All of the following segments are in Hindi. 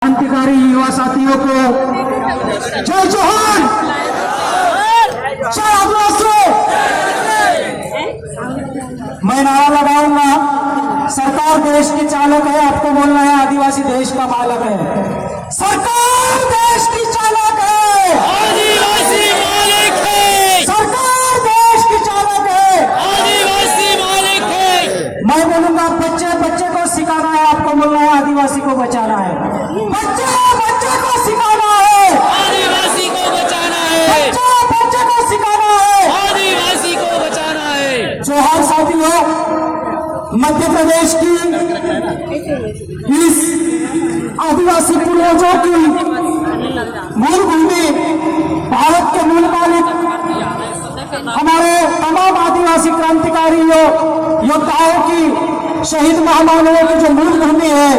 क्रांतिकारी युवा साथियों को जय जोहर, जय आदिवासी। मैं नारा लगाऊंगा, सरकार देश की चालक है, आपको बोलना है आदिवासी देश का मालक है। सरकार देश की चालक है, आदिवासी मालिक है। सरकार देश की चालक है, आदिवासी मालिक है। मैं बोलूंगा बच्चे बच्चे को सिखाना है, आपको बोलना है आदिवासी को बचाना है। बच्चे बच्चे को सिखाना है, आदिवासी को बचाना है। बच्चे बच्चे को सिखाना है, आदिवासी को बचाना है। जोहार साथियों, मध्य प्रदेश की इस आदिवासी पूर्वजों की मूल भूमि, भारत के मूल मालिक हमारे तमाम आदिवासी क्रांतिकारी योद्धाओं की, शहीद महामानवों की जो मूल भूमि है,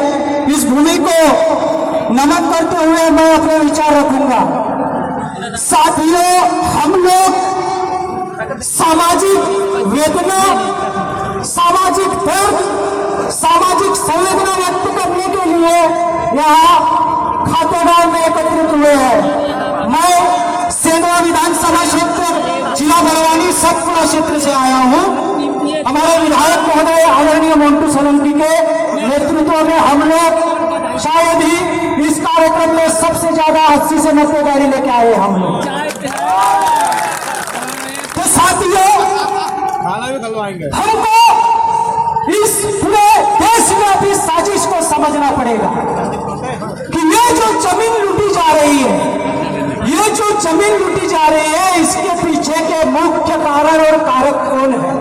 इस भूमि को नमन करते हुए मैं अपने विचार रखूंगा। साथियों, हम लोग सामाजिक वेदना, सामाजिक दर्द, सामाजिक संवेदना व्यक्त करने के लिए यहाँ खातेगांव में एकत्रित हुए हैं। मैं सेंधवा विधानसभा क्षेत्र, जिला बड़वानी सतपुड़ा क्षेत्र से आया हूँ। हमारे विधायक महोदय आदरणीय मोन्टू सोलंकी के नेतृत्व में हम लोग शायद ही इस कार्यक्रम में सबसे ज्यादा 80 से 90 गाड़ी लेके आए हम लोग। तो साथियों, हमको इस पूरे देशव्यापी साजिश को समझना पड़ेगा कि ये जो जमीन लूटी जा रही है, ये जो जमीन लूटी जा रही है, इसके पीछे के मुख्य कारण और कारक कौन है।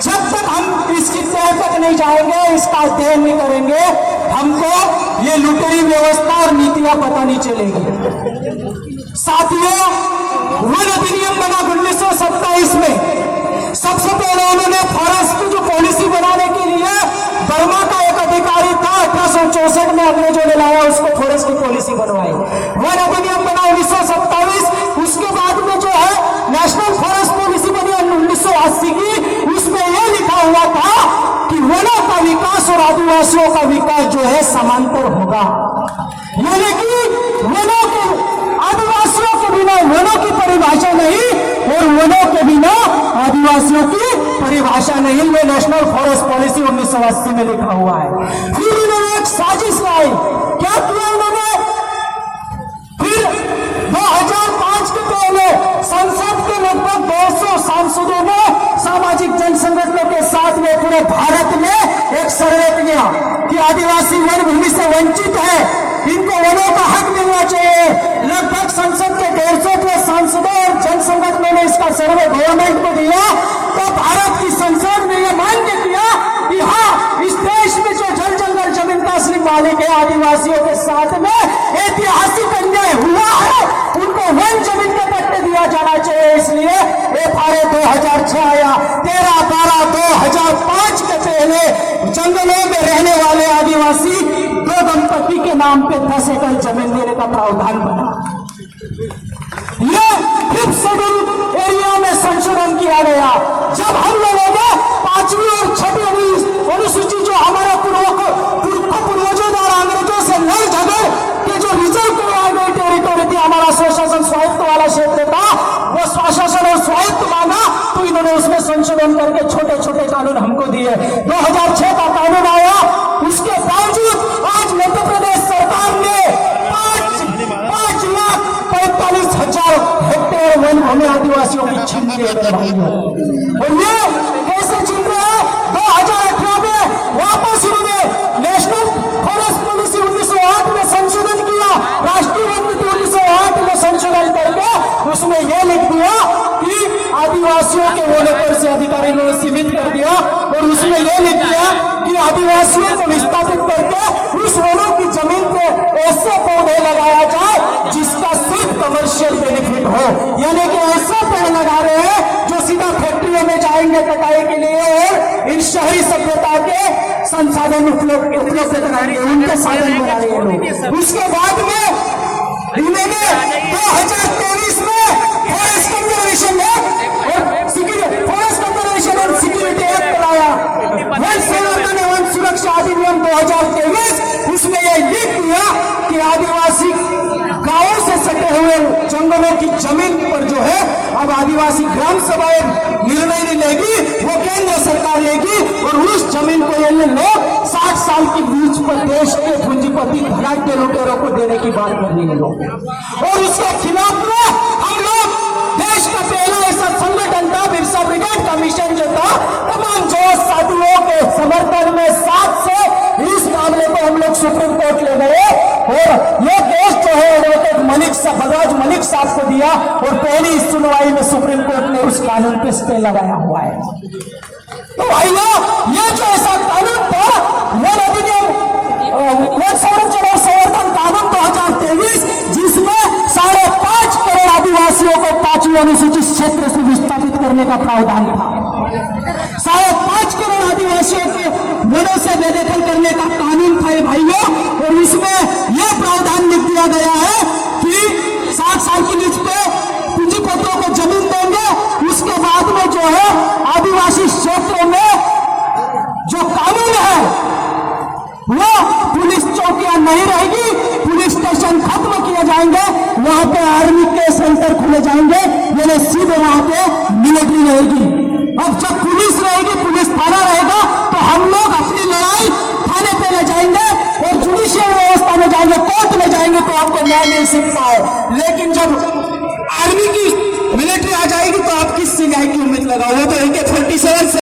जब तक हम इसकी तह तक नहीं जाएंगे, इसका अध्ययन नहीं करेंगे, हमको ये लुटेरी व्यवस्था और नीतियां पता नहीं चलेगी। साथियों, वन अधिनियम बना 1927 में। सबसे पहले उन्होंने फॉरेस्ट की जो पॉलिसी बनाने के लिए बर्मा का एक अधिकारी था, 1864 में हमने जो लाया उसको फॉरेस्ट की पॉलिसी बनवाई। वन अधिनियम बना 1927। उसके बाद में जो है नेशनल फॉरेस्ट पॉलिसी बनी 1980 की। उसमें यह लिखा हुआ था कि वनों का विकास और आदिवासियों का विकास जो है समांतर होगा, यानी कि वनों के, आदिवासियों के बिना वनों की परिभाषा नहीं और वनों के बिना आदिवासियों की परिभाषा नहीं। ये नेशनल फॉरेस्ट पॉलिसी 1980 में लिखा हुआ है। फिर उन्होंने एक साजिश लाई। क्या किया उन्होंने? फिर 2005 के पहले संसद के लगभग 200 सांसदों ने सामाजिक जन संगठनों के साथ में पूरे भारत में एक सर्वे किया कि आदिवासी वन भूमि से वंचित है, इनको वनों का हक मिलना चाहिए। लगभग संसद के 150 सांसदों और जन संगठनों ने इसका सर्वे गवर्नमेंट को दिया। तो भारत की संसद ने यह मान के किया कि हाँ, इस देश में जो जल जंगल जमीन का असली मालिक है, आदिवासियों के साथ में ऐतिहासिक अन्याय हुआ है, उनको वन जमीन के पट्टे दिया जाना चाहिए। इसलिए FRA 2006 आया। 13/12/2005 के पहले जंगलों में रहने वाले आदिवासी 2 दंपति के नाम पे 10 एकड़ जमीन देने का प्रावधान बना। ये 5th शेड्यूल एरिया में संशोधन किया गया। जब हम लोगों ने 5वीं और 6वीं अनुसूची जो हमारे पूर्वजों द्वारा अंग्रेजों से लड़ झगड़ के जो रिजर्व करवाई गई टेरिटोरी थी, हमारा स्वशासन स्वायत्त वाला क्षेत्र था, वो स्वशासन और स्वायत्त माना, तो इन्होंने उसमें संशोधन करके छोटे छोटे कानून हमको दिए। 2006 का कानून आया। उसके बावजूद आज मध्य प्रदेश सरकार ने 5,45,000 हेक्टेयर वन भूमि आदिवासियों की छीन ली है भाइयों। और ये कैसे छीन रहे हैं? 2018 में वापस उन्होंने नेशनल फॉरेस्ट पॉलिसी 1908 में संशोधन किया, राष्ट्रीय वन नीति 1908 में संशोधन करके उसमें यह लिख दिया कि आदिवासियों के वनों पर से अधिकारी ने सीमित कर दिया। और उसमें यह लिख दिया कि आदिवासियों को विस्थापित करके उस वनों की जमीन पे ऐसे पौधे लगाया जाए जिसका सिर्फ कमर्शियल बेनिफिट हो, यानी कि ऐसे पेड़ लगा रहे हैं जो सीधा फैक्ट्रियों में जाएंगे कटाई के लिए और इन शहरी सभ्यता के संसाधन उपलब्ध कराएंगे, उनके साधन बना रहे हैं लोग। उसके बाद में इन्होंने 2023 में forest conservation act, forest conservation and security act लाया। वन संवर्धन एवं सुरक्षा अधिनियम 2023, उसमें यह लिख दिया लोगों की जमीन पर जो है अब आदिवासी ग्राम सभाएं निर्णय नहीं लेगी, वो केंद्र सरकार लेगी और उस जमीन को ये लोग 60 साल की बीच पर देश के पूंजीपति धनाढ्य लुटेरों को देने की बात कर रही है लोग। और उसके खिलाफ में हम लोग देश का पहला ऐसा संगठन था बिरसा ब्रिगेड कमीशन जो था, तमाम जोश साथियों के समर्थन में साथ से इस मामले को हम लोग सुप्रीम कोर्ट ले गए और ये केस जो है एडवोकेट बलराज मलिक साहब को दिया और पहली सुनवाई में सुप्रीम कोर्ट ने उस कानून पे स्टे लगाया हुआ है। तो भाइयों, ये जो ऐसा कानून था वो अधिनियम वन संरक्षण और संवर्धन कानून 2023 जिसमें 5.5 करोड़ आदिवासियों को 5वीं अनुसूचित क्षेत्र से विस्थापित करने का प्रावधान था। 5.5 करोड़ आदिवासियों के वनों से बेदखल करने का कानून था भाइयों, और इसमें यह प्रावधान लिख दिया गया है कि 60 साल की लीज पे पूंजीपतियों को जमीन देंगे, उसके बाद में जो है आदिवासी क्षेत्रों में जो कानून है वो पुलिस चौकियां नहीं रहेगी, पुलिस स्टेशन खत्म किए जाएंगे, वहां पे आर्मी के सेंटर खुले जाएंगे, यानी सीधे वहां पे मिलिट्री रहेगी। अब जब पुलिस रहेगी, पुलिस थाना रहेगा, तो हम लोग अपनी लड़ाई थाने पे ले जाएंगे और जुडिशियल व्यवस्था में जाएंगे, कोर्ट में जाएंगे तो आपको न्याय मिल सकता है। लेकिन जब आर्मी की मिलिट्री आ जाएगी तो आप किस न्याय की उम्मीद लगाओगे? तो AK-47